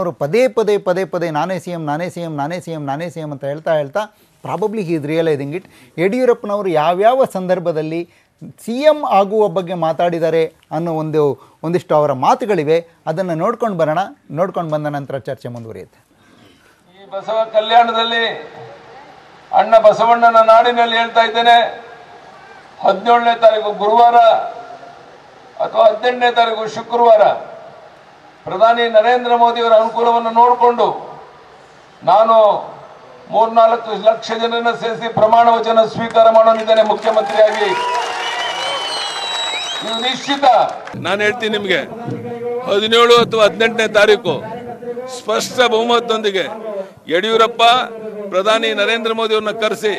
ಅವರು ಪದೇ ಪದೇ ಪದೇ ಪದೇ ನಾನೇ ಸಿ ಎಂ ನಾನೇ ಸಿ ಎಂ ನಾನೇ ಸಿ ಎಂ ನಾನೇ ಸಿ ಎಂ ಅಂತ ಹೇಳ್ತಾ probably he is realising it. ಯಡಿಯೂರಪ್ಪನವರು ಯಾವ್ಯಾವ ಸಂದರ್ಭದಲ್ಲಿ ಸಿ ಎಂ ಆಗುವ ಬಗ್ಗೆ ಮಾತಾಡಿದ್ದಾರೆ ಅನ್ನೋ ಒಂದಿಷ್ಟು ಅವರ ಮಾತುಗಳಿವೆ. ಅದನ್ನು ನೋಡ್ಕೊಂಡು ಬಂದ ನಂತರ ಚರ್ಚೆ ಮುಂದುವರಿಯುತ್ತೆ. ಈ ಬಸವ ಕಲ್ಯಾಣದಲ್ಲಿ ಅಣ್ಣ ಬಸವಣ್ಣನ ನಾಡಿನಲ್ಲಿ ಹೇಳ್ತಾ ಇದ್ದೇನೆ, 17ನೇ ತಾರೀಕು ಗುರುವಾರ ಅಥವಾ 18ನೇ ತಾರೀಕು ಶುಕ್ರವಾರ ಪ್ರಧಾನಿ ನರೇಂದ್ರ ಮೋದಿಯವರ ಅನುಕೂಲವನ್ನು ನೋಡಿಕೊಂಡು ನಾನು 3-4 ಲಕ್ಷ ಜನರನ್ನು ಸೇರಿಸಿ ಪ್ರಮಾಣ ವಚನ ಸ್ವೀಕಾರ ಮಾಡೋನಿದ್ದೇನೆ ಮುಖ್ಯಮಂತ್ರಿಯಾಗಿ. ಇದು ನಿಶ್ಚಿತ. ನಾನು ಹೇಳ್ತೀನಿ ನಿಮಗೆ, 17 ಅಥವಾ 18ನೇ ತಾರೀಕು ಸ್ಪಷ್ಟ ಬಹುಮತದೊಂದಿಗೆ ಯಡಿಯೂರಪ್ಪ ಪ್ರಧಾನಿ ನರೇಂದ್ರ ಮೋದಿ ಅವರನ್ನ ಕರೆಸಿ,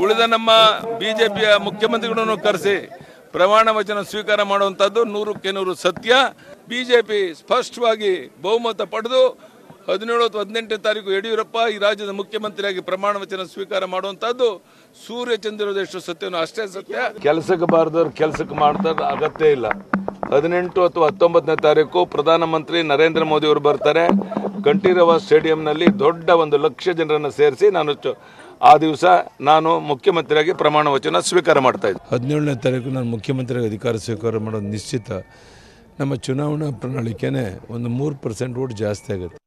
ಉಳಿದ ನಮ್ಮ ಬಿಜೆಪಿಯ ಮುಖ್ಯಮಂತ್ರಿಗಳನ್ನು ಕರೆಸಿ ಪ್ರಮಾಣ ವಚನ ಸ್ವೀಕಾರ ಮಾಡುವಂಥದ್ದು 100ಕ್ಕೆ 100 ಸತ್ಯ. ಬಿಜೆಪಿ ಸ್ಪಷ್ಟವಾಗಿ ಬಹುಮತ ಪಡೆದು 17 ಅಥವಾ 18ನೇ ತಾರೀಕು ಯಡಿಯೂರಪ್ಪ ಈ ರಾಜ್ಯದ ಮುಖ್ಯಮಂತ್ರಿಯಾಗಿ ಪ್ರಮಾಣ ವಚನ ಸ್ವೀಕಾರ ಮಾಡುವಂಥದ್ದು ಸೂರ್ಯ ಚಂದ್ರದಷ್ಟು ಸತ್ಯನೋ ಅಷ್ಟೇ ಸತ್ಯ. ಕೆಲಸಕ್ಕೆ ಬಾರದವ್ರು ಕೆಲಸಕ್ಕೆ ಮಾಡ್ತಾರೆ, ಅಗತ್ಯ ಇಲ್ಲ. 18 ಅಥವಾ 19ನೇ ತಾರೀಕು ಪ್ರಧಾನಮಂತ್ರಿ ನರೇಂದ್ರ ಮೋದಿ ಅವರು ಬರ್ತಾರೆ. ಕಂಠೀರವ ಸ್ಟೇಡಿಯಂನಲ್ಲಿ ದೊಡ್ಡ 1 ಲಕ್ಷ ಜನರನ್ನು ಸೇರಿಸಿ ಆ ದಿವಸ ನಾನು ಮುಖ್ಯಮಂತ್ರಿಯಾಗಿ ಪ್ರಮಾಣ ವಚನ ಸ್ವೀಕಾರ ಮಾಡ್ತಾ ಇದ್ದೆ. 17ನೇ ತಾರೀಕು ನಾನು ಮುಖ್ಯಮಂತ್ರಿಯಾಗಿ ಅಧಿಕಾರ ಸ್ವೀಕಾರ ಮಾಡೋದು ನಿಶ್ಚಿತ. ನಮ್ಮ ಚುನಾವಣಾ ಪ್ರಣಾಳಿಕೆನೇ ಒಂದು 3% ಓಟ್ ಜಾಸ್ತಿ ಆಗುತ್ತೆ.